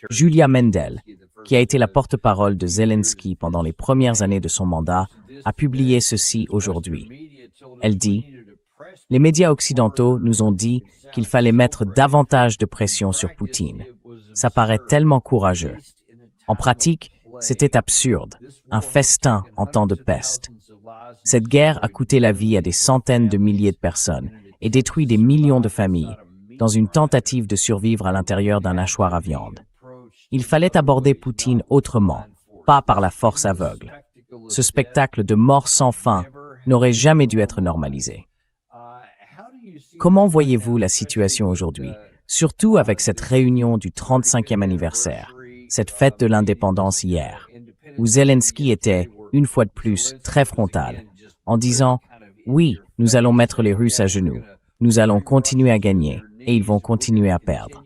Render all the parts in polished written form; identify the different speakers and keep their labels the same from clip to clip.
Speaker 1: Julia Mendel, qui a été la porte-parole de Zelensky pendant les premières années de son mandat, a publié ceci aujourd'hui. Elle dit « Les médias occidentaux nous ont dit qu'il fallait mettre davantage de pression sur Poutine. Ça paraît tellement courageux. En pratique, c'était absurde, un festin en temps de peste. Cette guerre a coûté la vie à des centaines de milliers de personnes et détruit des millions de familles, dans une tentative de survivre à l'intérieur d'un hachoir à viande. Il fallait aborder Poutine autrement, pas par la force aveugle. Ce spectacle de mort sans fin n'aurait jamais dû être normalisé. Comment voyez-vous la situation aujourd'hui, surtout avec cette réunion du 35e anniversaire, cette fête de l'indépendance hier, où Zelensky était, une fois de plus, très frontal, en disant « Oui, nous allons mettre les Russes à genoux, nous allons continuer à gagner, et ils vont continuer à perdre. »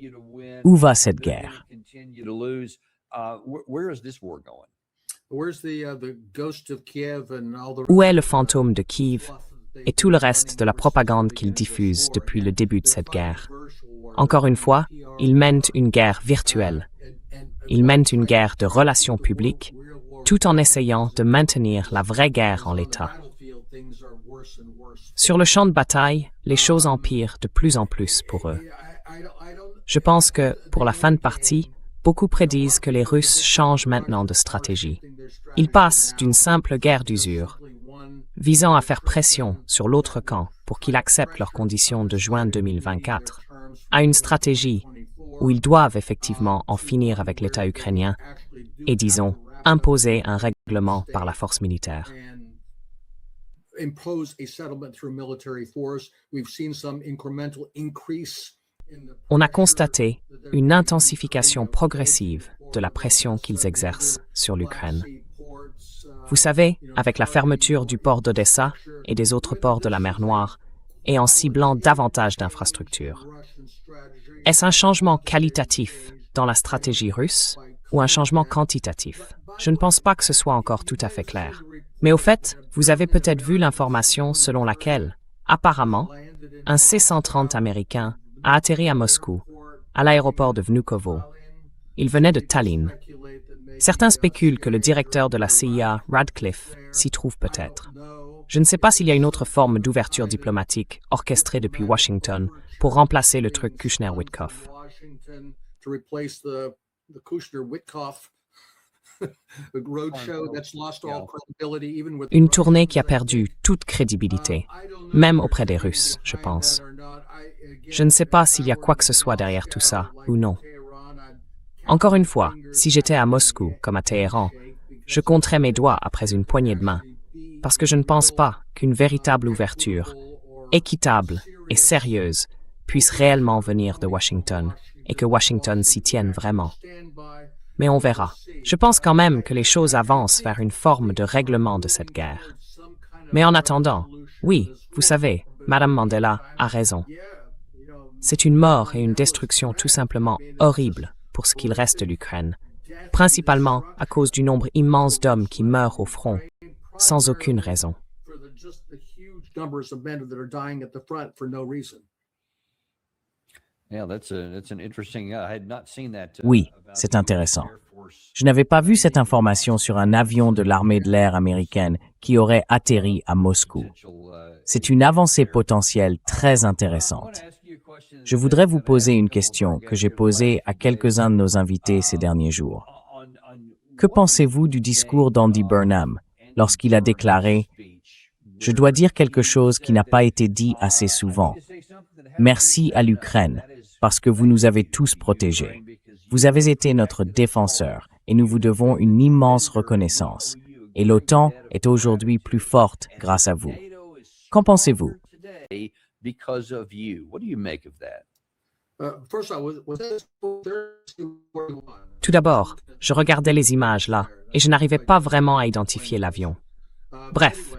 Speaker 1: Où va cette guerre?
Speaker 2: Où est le fantôme de Kiev et tout le reste de la propagande qu'il diffuse depuis le début de cette guerre? Encore une fois, ils mènent une guerre virtuelle. Ils mènent une guerre de relations publiques, tout en essayant de maintenir la vraie guerre en l'état. Sur le champ de bataille, les choses empirent de plus en plus pour eux. Je pense que, pour la fin de partie, beaucoup prédisent que les Russes changent maintenant de stratégie. Ils passent d'une simple guerre d'usure, visant à faire pression sur l'autre camp pour qu'il accepte leurs conditions de juin 2024, à une stratégie où ils doivent effectivement en finir avec l'État ukrainien et, disons, imposer un règlement par la force militaire. On a constaté une intensification progressive de la pression qu'ils exercent sur l'Ukraine. Vous savez, avec la fermeture du port d'Odessa et des autres ports de la mer Noire, et en ciblant davantage d'infrastructures. Est-ce un changement qualitatif dans la stratégie russe ou un changement quantitatif? Je ne pense pas que ce soit encore tout à fait clair. Mais au fait, vous avez peut-être vu l'information selon laquelle, apparemment, un C-130 américain a atterri à Moscou, à l'aéroport de Vnukovo. Il venait de Tallinn. Certains spéculent que le directeur de la CIA, Radcliffe, s'y trouve peut-être. Je ne sais pas s'il y a une autre forme d'ouverture diplomatique orchestrée depuis Washington pour remplacer le truc Kushner-Witkoff. Une tournée qui a perdu toute crédibilité, même auprès des Russes, je pense. Je ne sais pas s'il y a quoi que ce soit derrière tout ça, ou non. Encore une fois, si j'étais à Moscou, comme à Téhéran, je compterais mes doigts après une poignée de main, parce que je ne pense pas qu'une véritable ouverture, équitable et sérieuse, puisse réellement venir de Washington, et que Washington s'y tienne vraiment. Mais on verra. Je pense quand même que les choses avancent vers une forme de règlement de cette guerre. Mais en attendant, oui, vous savez, Madame Mandela a raison. C'est une mort et une destruction tout simplement horribles pour ce qu'il reste de l'Ukraine, principalement à cause du nombre immense d'hommes qui meurent au front, sans aucune raison.
Speaker 1: Oui, c'est intéressant. Je n'avais pas vu cette information sur un avion de l'armée de l'air américaine qui aurait atterri à Moscou. C'est une avancée potentielle très intéressante. Je voudrais vous poser une question que j'ai posée à quelques-uns de nos invités ces derniers jours. Que pensez-vous du discours d'Andy Burnham lorsqu'il a déclaré « Je dois dire quelque chose qui n'a pas été dit assez souvent. Merci à l'Ukraine, parce que vous nous avez tous protégés. Vous avez été notre défenseur et nous vous devons une immense reconnaissance. Et l'OTAN est aujourd'hui plus forte grâce à vous. » Qu'en pensez-vous?
Speaker 2: Tout d'abord, je regardais les images là, et je n'arrivais pas vraiment à identifier l'avion. Bref,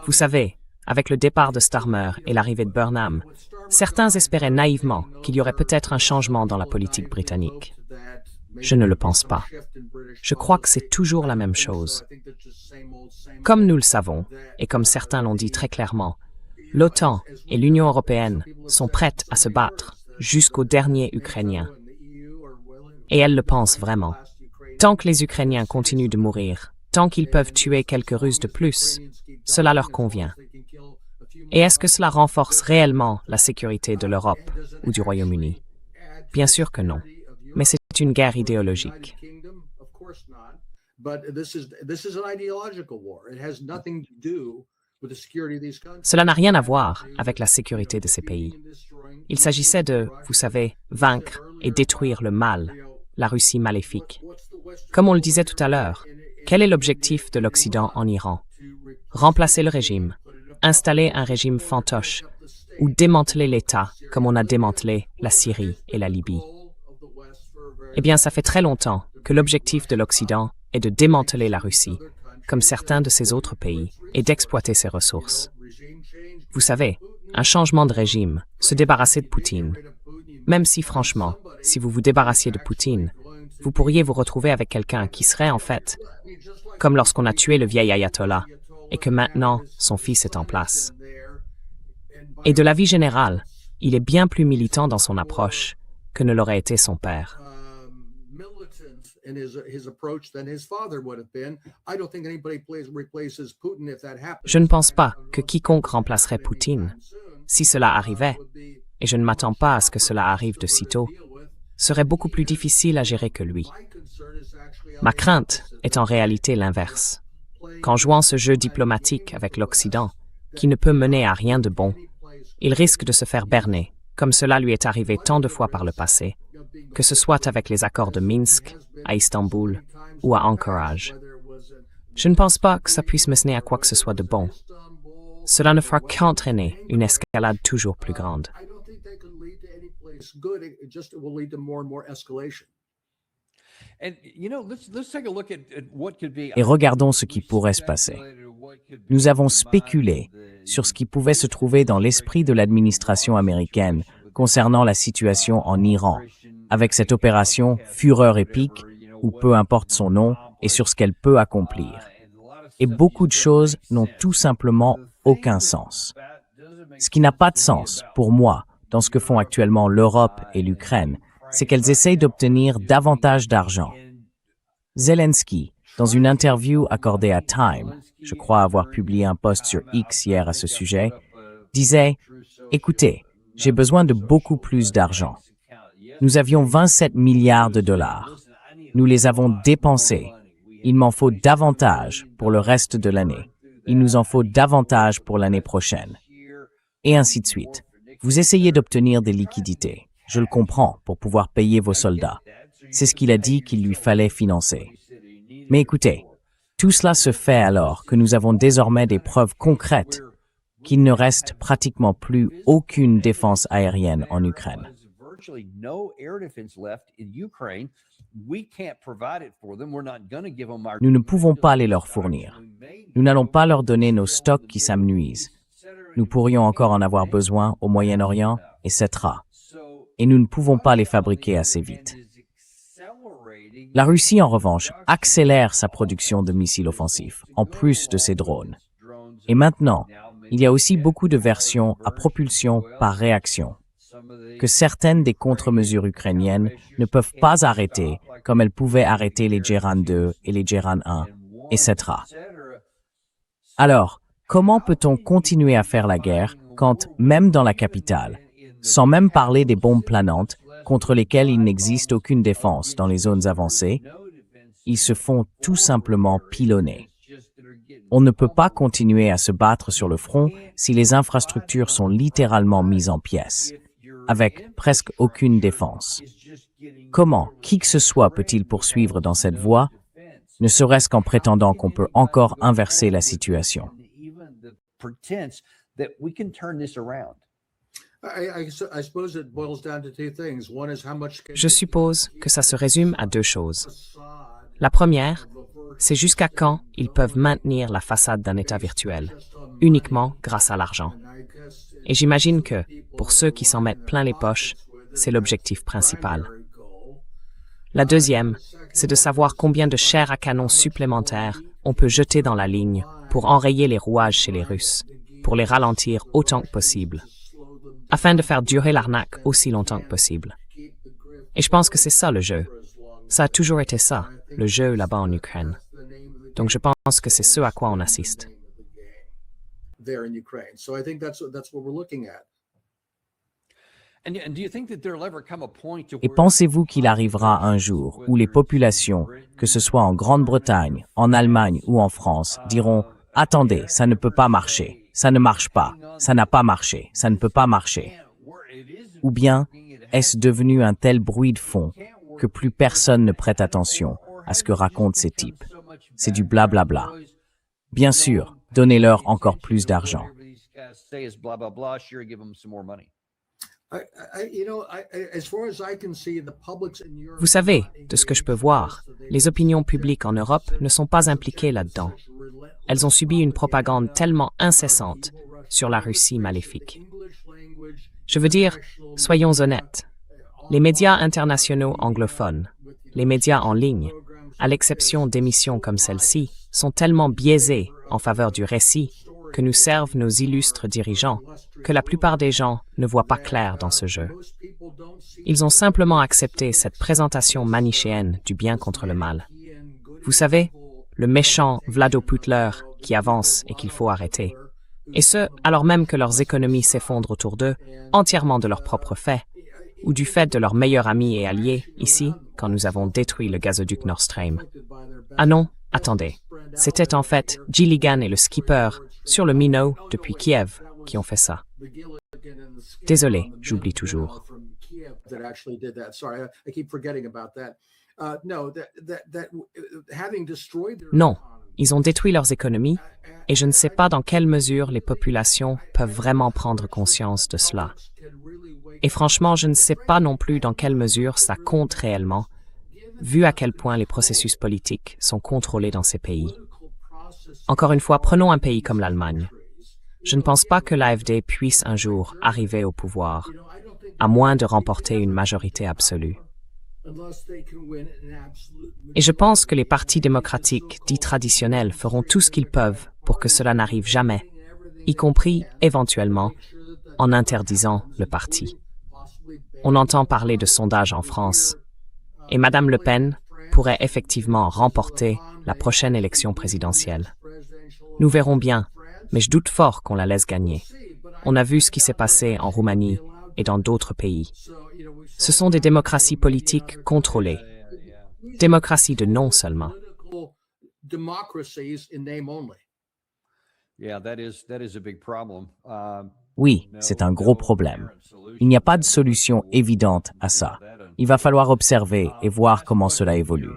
Speaker 2: vous savez, avec le départ de Starmer et l'arrivée de Burnham, certains espéraient naïvement qu'il y aurait peut-être un changement dans la politique britannique. Je ne le pense pas. Je crois que c'est toujours la même chose. Comme nous le savons, et comme certains l'ont dit très clairement, l'OTAN et l'Union européenne sont prêtes à se battre jusqu'au dernier Ukrainien. Et elle le pense vraiment. Tant que les Ukrainiens continuent de mourir, tant qu'ils peuvent tuer quelques Russes de plus, cela leur convient. Et est-ce que cela renforce réellement la sécurité de l'Europe ou du Royaume-Uni? Bien sûr que non. Mais c'est une guerre idéologique. Cela n'a rien à voir avec la sécurité de ces pays. Il s'agissait de, vous savez, vaincre et détruire le mal, la Russie maléfique. Comme on le disait tout à l'heure, quel est l'objectif de l'Occident en Iran? Remplacer le régime, installer un régime fantoche ou démanteler l'État comme on a démantelé la Syrie et la Libye. Eh bien, ça fait très longtemps que l'objectif de l'Occident est de démanteler la Russie, comme certains de ces autres pays, et d'exploiter ses ressources. Vous savez, un changement de régime, se débarrasser de Poutine. Même si, franchement, si vous vous débarrassiez de Poutine, vous pourriez vous retrouver avec quelqu'un qui serait, en fait, comme lorsqu'on a tué le vieil ayatollah, et que maintenant, son fils est en place. Et de l'avis général, il est bien plus militant dans son approche que ne l'aurait été son père. Je ne pense pas que quiconque remplacerait Poutine, si cela arrivait, et je ne m'attends pas à ce que cela arrive de sitôt, serait beaucoup plus difficile à gérer que lui. Ma crainte est en réalité l'inverse. Qu'en jouant ce jeu diplomatique avec l'Occident, qui ne peut mener à rien de bon, il risque de se faire berner, comme cela lui est arrivé tant de fois par le passé, que ce soit avec les accords de Minsk, à Istanbul ou à Anchorage. Je ne pense pas que ça puisse mener à quoi que ce soit de bon. Cela ne fera qu'entraîner une escalade toujours plus grande.
Speaker 1: Et regardons ce qui pourrait se passer. Nous avons spéculé sur ce qui pouvait se trouver dans l'esprit de l'administration américaine concernant la situation en Iran, avec cette opération Fureur épique, ou peu importe son nom, et sur ce qu'elle peut accomplir. Et beaucoup de choses n'ont tout simplement aucun sens. Ce qui n'a pas de sens, pour moi, dans ce que font actuellement l'Europe et l'Ukraine, c'est qu'elles essayent d'obtenir davantage d'argent. Zelensky, dans une interview accordée à Time, je crois avoir publié un post sur X hier à ce sujet, disait « Écoutez, j'ai besoin de beaucoup plus d'argent. Nous avions 27 milliards de dollars. Nous les avons dépensés. Il m'en faut davantage pour le reste de l'année. Il nous en faut davantage pour l'année prochaine. » Et ainsi de suite. Vous essayez d'obtenir des liquidités. Je le comprends, pour pouvoir payer vos soldats. C'est ce qu'il a dit qu'il lui fallait financer. Mais écoutez, tout cela se fait alors que nous avons désormais des preuves concrètes qu'il ne reste pratiquement plus aucune défense aérienne en Ukraine. Nous ne pouvons pas les leur fournir. Nous n'allons pas leur donner nos stocks qui s'amenuisent. Nous pourrions encore en avoir besoin au Moyen-Orient, etc. Et nous ne pouvons pas les fabriquer assez vite. La Russie, en revanche, accélère sa production de missiles offensifs, en plus de ses drones. Et maintenant, il y a aussi beaucoup de versions à propulsion par réaction, que certaines des contre-mesures ukrainiennes ne peuvent pas arrêter, comme elles pouvaient arrêter les Geran 2 et les Geran 1, etc. Alors, comment peut-on continuer à faire la guerre quand, même dans la capitale, sans même parler des bombes planantes, contre lesquelles il n'existe aucune défense dans les zones avancées, ils se font tout simplement pilonner. On ne peut pas continuer à se battre sur le front si les infrastructures sont littéralement mises en pièces, avec presque aucune défense. Comment qui que ce soit peut-il poursuivre dans cette voie, ne serait-ce qu'en prétendant qu'on peut encore inverser la situation?
Speaker 2: Je suppose que ça se résume à deux choses. La première, c'est jusqu'à quand ils peuvent maintenir la façade d'un État virtuel, uniquement grâce à l'argent. Et j'imagine que, pour ceux qui s'en mettent plein les poches, c'est l'objectif principal. La deuxième, c'est de savoir combien de chair à canon supplémentaires on peut jeter dans la ligne pour enrayer les rouages chez les Russes, pour les ralentir autant que possible. afin de faire durer l'arnaque aussi longtemps que possible. Et je pense que c'est ça le jeu. Ça a toujours été ça, le jeu là-bas en Ukraine. Donc je pense que c'est ce à quoi on assiste.
Speaker 1: Et pensez-vous qu'il arrivera un jour où les populations, que ce soit en Grande-Bretagne, en Allemagne ou en France, diront « Attendez, ça ne peut pas marcher, ça ne marche pas, ça n'a pas marché, ça ne peut pas marcher ». Ou bien, est-ce devenu un tel bruit de fond que plus personne ne prête attention à ce que racontent ces types? C'est du blablabla. Bien sûr, donnez-leur encore plus d'argent.
Speaker 2: Vous savez, de ce que je peux voir, les opinions publiques en Europe ne sont pas impliquées là-dedans. Elles ont subi une propagande tellement incessante sur la Russie maléfique. Je veux dire, soyons honnêtes, les médias internationaux anglophones, les médias en ligne, à l'exception d'émissions comme celle-ci, sont tellement biaisés en faveur du récit que nous servent nos illustres dirigeants, que la plupart des gens ne voient pas clair dans ce jeu. Ils ont simplement accepté cette présentation manichéenne du bien contre le mal. Vous savez, le méchant Vladoputler qui avance et qu'il faut arrêter. Et ce, alors même que leurs économies s'effondrent autour d'eux, entièrement de leur propre fait, ou du fait de leur meilleur ami et allié, ici, quand nous avons détruit le gazoduc Nord Stream. Ah non, attendez. C'était en fait Gilligan et le skipper sur le Minot depuis Kiev qui ont fait ça. Désolé, j'oublie toujours. Non, ils ont détruit leurs économies et je ne sais pas dans quelle mesure les populations peuvent vraiment prendre conscience de cela. Et franchement, je ne sais pas non plus dans quelle mesure ça compte réellement, vu à quel point les processus politiques sont contrôlés dans ces pays. Encore une fois, prenons un pays comme l'Allemagne. Je ne pense pas que l'AfD puisse un jour arriver au pouvoir, à moins de remporter une majorité absolue. Et je pense que les partis démocratiques dits traditionnels feront tout ce qu'ils peuvent pour que cela n'arrive jamais, y compris, éventuellement, en interdisant le parti. On entend parler de sondages en France, et Madame Le Pen pourrait effectivement remporter la prochaine élection présidentielle. Nous verrons bien, mais je doute fort qu'on la laisse gagner. On a vu ce qui s'est passé en Roumanie et dans d'autres pays. Ce sont des démocraties politiques contrôlées. Démocratie de nom seulement.
Speaker 1: Oui, c'est un gros problème. Il n'y a pas de solution évidente à ça. Il va falloir observer et voir comment cela évolue.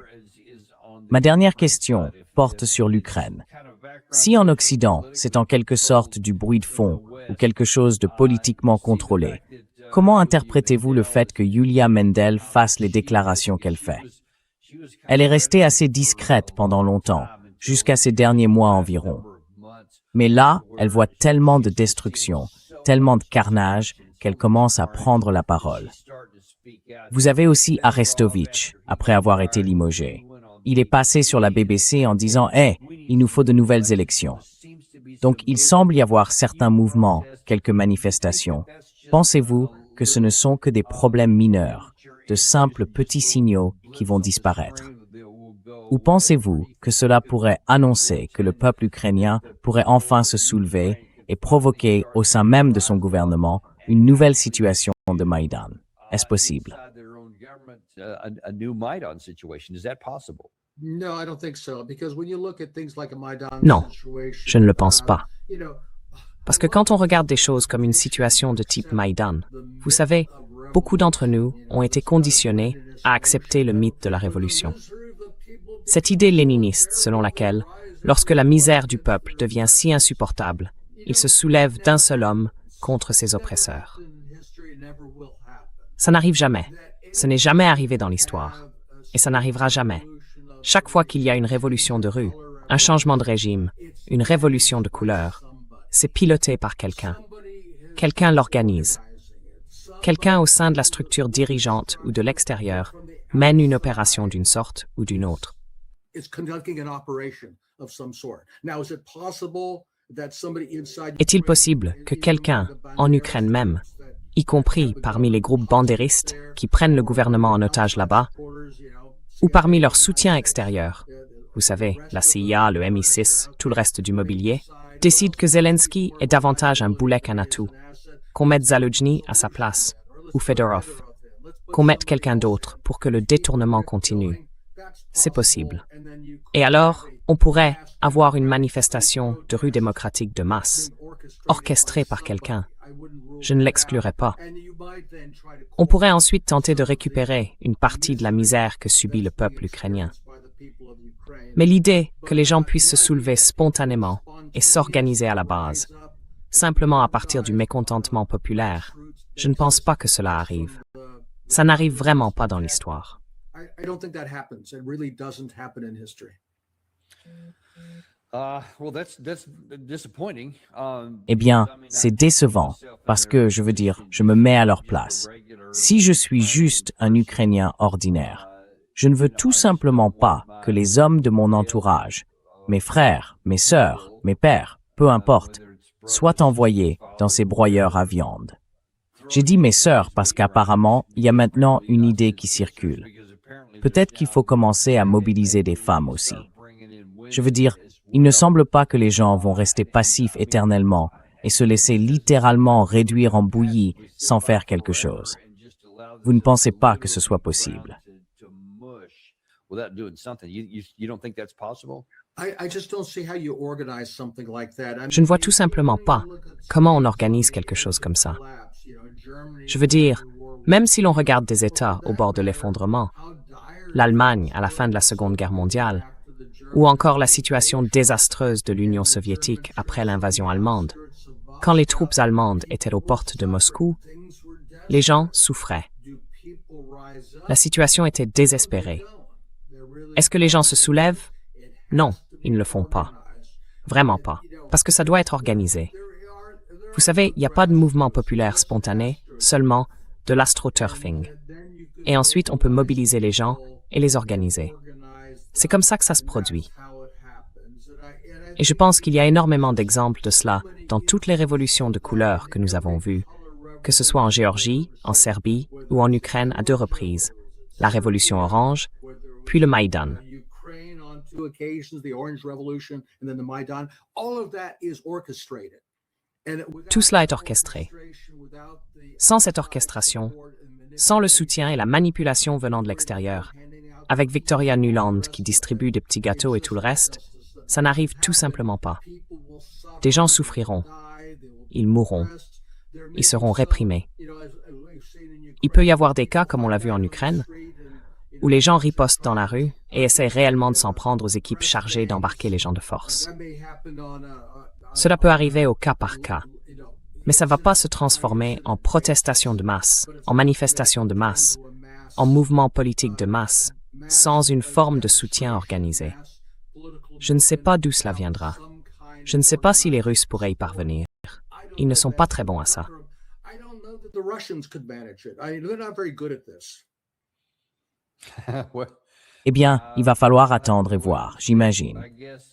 Speaker 1: Ma dernière question porte sur l'Ukraine. Si en Occident, c'est en quelque sorte du bruit de fond ou quelque chose de politiquement contrôlé, comment interprétez-vous le fait que Yulia Mendel fasse les déclarations qu'elle fait? Elle est restée assez discrète pendant longtemps, jusqu'à ces derniers mois environ. Mais là, elle voit tellement de destruction, tellement de carnage, qu'elle commence à prendre la parole. Vous avez aussi Arestovitch, après avoir été limogé. Il est passé sur la BBC en disant « Hey, il nous faut de nouvelles élections ». Donc il semble y avoir certains mouvements, quelques manifestations. Pensez-vous que ce ne sont que des problèmes mineurs, de simples petits signaux qui vont disparaître? Ou pensez-vous que cela pourrait annoncer que le peuple ukrainien pourrait enfin se soulever et provoquer au sein même de son gouvernement une nouvelle situation de Maïdan? Est-ce possible?
Speaker 2: Non, je ne le pense pas. Parce que quand on regarde des choses comme une situation de type Maïdan, vous savez, beaucoup d'entre nous ont été conditionnés à accepter le mythe de la révolution. Cette idée léniniste selon laquelle, lorsque la misère du peuple devient si insupportable, il se soulève d'un seul homme contre ses oppresseurs. Ça n'arrive jamais. Ce n'est jamais arrivé dans l'histoire. Et ça n'arrivera jamais. Chaque fois qu'il y a une révolution de rue, un changement de régime, une révolution de couleur, c'est piloté par quelqu'un. Quelqu'un l'organise. Quelqu'un au sein de la structure dirigeante ou de l'extérieur mène une opération d'une sorte ou d'une autre. Est-il possible que quelqu'un, en Ukraine même, y compris parmi les groupes bandéristes qui prennent le gouvernement en otage là-bas, ou parmi leurs soutiens extérieurs, vous savez, la CIA, le MI6, tout le reste du mobilier, décident que Zelensky est davantage un boulet qu'un atout, qu'on mette Zaluzhny à sa place, ou Fedorov, qu'on mette quelqu'un d'autre pour que le détournement continue. C'est possible. Et alors, on pourrait avoir une manifestation de rue démocratique de masse, orchestrée par quelqu'un. Je ne l'exclurais pas. On pourrait ensuite tenter de récupérer une partie de la misère que subit le peuple ukrainien. Mais l'idée que les gens puissent se soulever spontanément et s'organiser à la base, simplement à partir du mécontentement populaire, je ne pense pas que cela arrive. Ça n'arrive vraiment pas dans l'histoire.
Speaker 1: Eh bien, c'est décevant, parce que, je veux dire, je me mets à leur place. Si je suis juste un Ukrainien ordinaire, je ne veux tout simplement pas que les hommes de mon entourage, mes frères, mes sœurs, mes pères, peu importe, soient envoyés dans ces broyeurs à viande. J'ai dit mes sœurs parce qu'apparemment, il y a maintenant une idée qui circule. Peut-être qu'il faut commencer à mobiliser des femmes aussi. Je veux dire, il ne semble pas que les gens vont rester passifs éternellement et se laisser littéralement réduire en bouillie sans faire quelque chose. Vous ne pensez pas que ce soit possible.
Speaker 2: Je ne vois tout simplement pas comment on organise quelque chose comme ça. Je veux dire, même si l'on regarde des États au bord de l'effondrement, l'Allemagne à la fin de la Seconde Guerre mondiale, ou encore la situation désastreuse de l'Union soviétique après l'invasion allemande, quand les troupes allemandes étaient aux portes de Moscou, les gens souffraient. La situation était désespérée. Est-ce que les gens se soulèvent? Non, ils ne le font pas. Vraiment pas. Parce que ça doit être organisé. Vous savez, il n'y a pas de mouvement populaire spontané, seulement de l'astroturfing. Et ensuite, on peut mobiliser les gens et les organiser. C'est comme ça que ça se produit. Et je pense qu'il y a énormément d'exemples de cela dans toutes les révolutions de couleur que nous avons vues, que ce soit en Géorgie, en Serbie ou en Ukraine à 2 reprises, la révolution orange, puis le Maïdan. Tout cela est orchestré. Sans cette orchestration, sans le soutien et la manipulation venant de l'extérieur, avec Victoria Nuland qui distribue des petits gâteaux et tout le reste, ça n'arrive tout simplement pas. Des gens souffriront, ils mourront, ils seront réprimés. Il peut y avoir des cas, comme on l'a vu en Ukraine, où les gens ripostent dans la rue et essaient réellement de s'en prendre aux équipes chargées d'embarquer les gens de force. Cela peut arriver au cas par cas, mais ça ne va pas se transformer en protestation de masse, en manifestation de masse, en mouvement politique de masse, sans une forme de soutien organisé. Je ne sais pas d'où cela viendra. Je ne sais pas si les Russes pourraient y parvenir. Ils ne sont pas très bons à ça.
Speaker 1: Eh bien, il va falloir attendre et voir, j'imagine.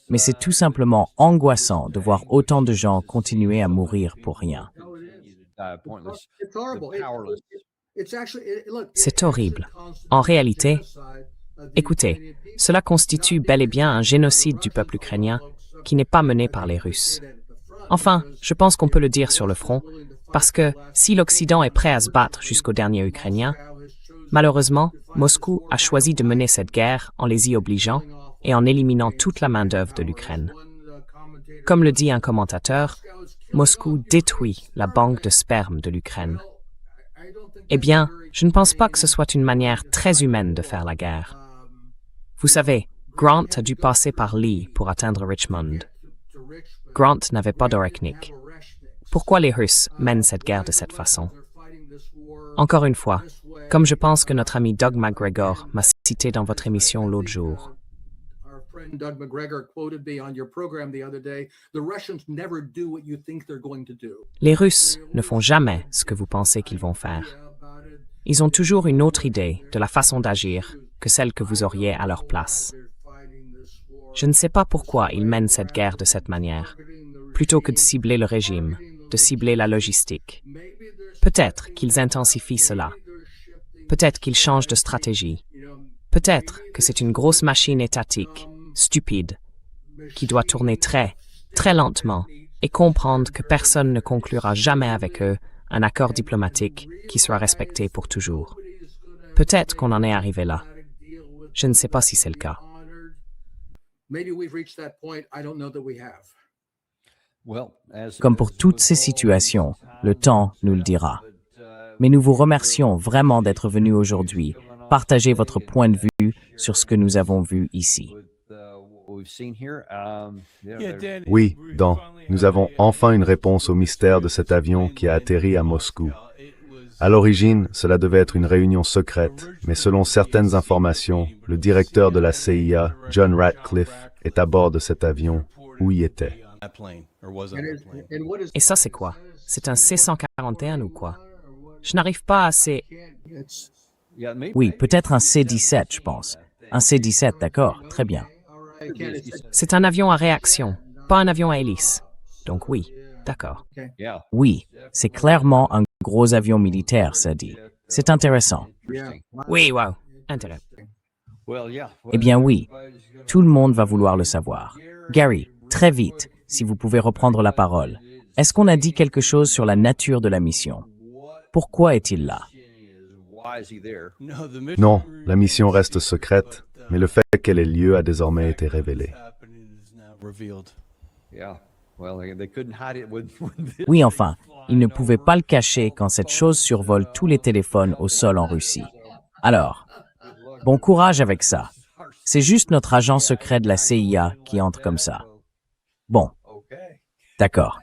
Speaker 1: Mais c'est tout simplement angoissant de voir autant de gens continuer à mourir pour rien.
Speaker 2: C'est horrible. En réalité, écoutez, cela constitue bel et bien un génocide du peuple ukrainien qui n'est pas mené par les Russes. Enfin, je pense qu'on peut le dire sur le front, parce que si l'Occident est prêt à se battre jusqu'au dernier Ukrainien, malheureusement, Moscou a choisi de mener cette guerre en les y obligeant et en éliminant toute la main-d'œuvre de l'Ukraine. Comme le dit un commentateur, Moscou détruit la banque de sperme de l'Ukraine. Eh bien, je ne pense pas que ce soit une manière très humaine de faire la guerre. Vous savez, Grant a dû passer par Lee pour atteindre Richmond. Grant n'avait pas d'Oreknik. Pourquoi les Russes mènent cette guerre de cette façon? Encore une fois, comme je pense que notre ami Doug McGregor m'a cité dans votre émission l'autre jour. Les Russes ne font jamais ce que vous pensez qu'ils vont faire. Ils ont toujours une autre idée de la façon d'agir que celle que vous auriez à leur place. Je ne sais pas pourquoi ils mènent cette guerre de cette manière, plutôt que de cibler le régime, de cibler la logistique. Peut-être qu'ils intensifient cela. Peut-être qu'ils changent de stratégie. Peut-être que c'est une grosse machine étatique, stupide, qui doit tourner très, très lentement et comprendre que personne ne conclura jamais avec eux un accord diplomatique qui soit respecté pour toujours. Peut-être qu'on en est arrivé là. Je ne sais pas si c'est le cas.
Speaker 1: Comme pour toutes ces situations, le temps nous le dira. Mais nous vous remercions vraiment d'être venus aujourd'hui, partager votre point de vue sur ce que nous avons vu ici.
Speaker 3: Oui, Dan, nous avons enfin une réponse au mystère de cet avion qui a atterri à Moscou. À l'origine, cela devait être une réunion secrète, mais selon certaines informations, le directeur de la CIA, John Ratcliffe, est à bord de cet avion, où il était.
Speaker 2: Et ça, c'est quoi? C'est un C-141 ou quoi? Je n'arrive pas à assez...
Speaker 1: Oui, peut-être un C-17, je pense. Un C-17, d'accord, très bien.
Speaker 2: C'est un avion à réaction, pas un avion à hélice. Donc oui, d'accord.
Speaker 1: Oui, c'est clairement un gros avion militaire, ça dit. C'est intéressant.
Speaker 2: Oui, wow, intéressant.
Speaker 1: Eh bien oui, tout le monde va vouloir le savoir. Gary, très vite, si vous pouvez reprendre la parole. Est-ce qu'on a dit quelque chose sur la nature de la mission? Pourquoi est-il là?
Speaker 3: Non, la mission reste secrète, mais le fait qu'elle ait lieu a désormais été révélé.
Speaker 1: Oui, enfin, ils ne pouvaient pas le cacher quand cette chose survole tous les téléphones au sol en Russie. Alors, bon courage avec ça. C'est juste notre agent secret de la CIA qui entre comme ça. Bon, d'accord.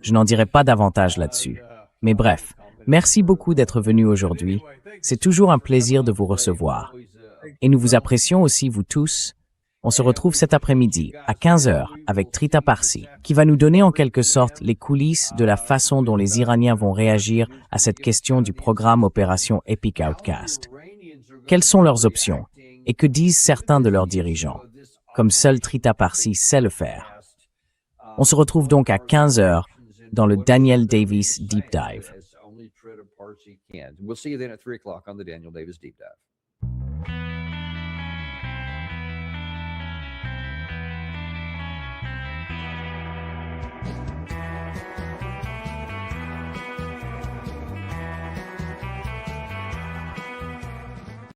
Speaker 1: Je n'en dirai pas davantage là-dessus. Mais bref, merci beaucoup d'être venu aujourd'hui. C'est toujours un plaisir de vous recevoir. Et nous vous apprécions aussi, vous tous. On se retrouve cet après-midi, à 15h, avec Trita Parsi, qui va nous donner en quelque sorte les coulisses de la façon dont les Iraniens vont réagir à cette question du programme Opération Epic Outcast. Quelles sont leurs options? Et que disent certains de leurs dirigeants? Comme seul Trita Parsi sait le faire. On se retrouve donc à 15h dans le Daniel Davis Deep Dive.
Speaker 4: We'll see you then at 3 o'clock on the Daniel Davis Deep Dive.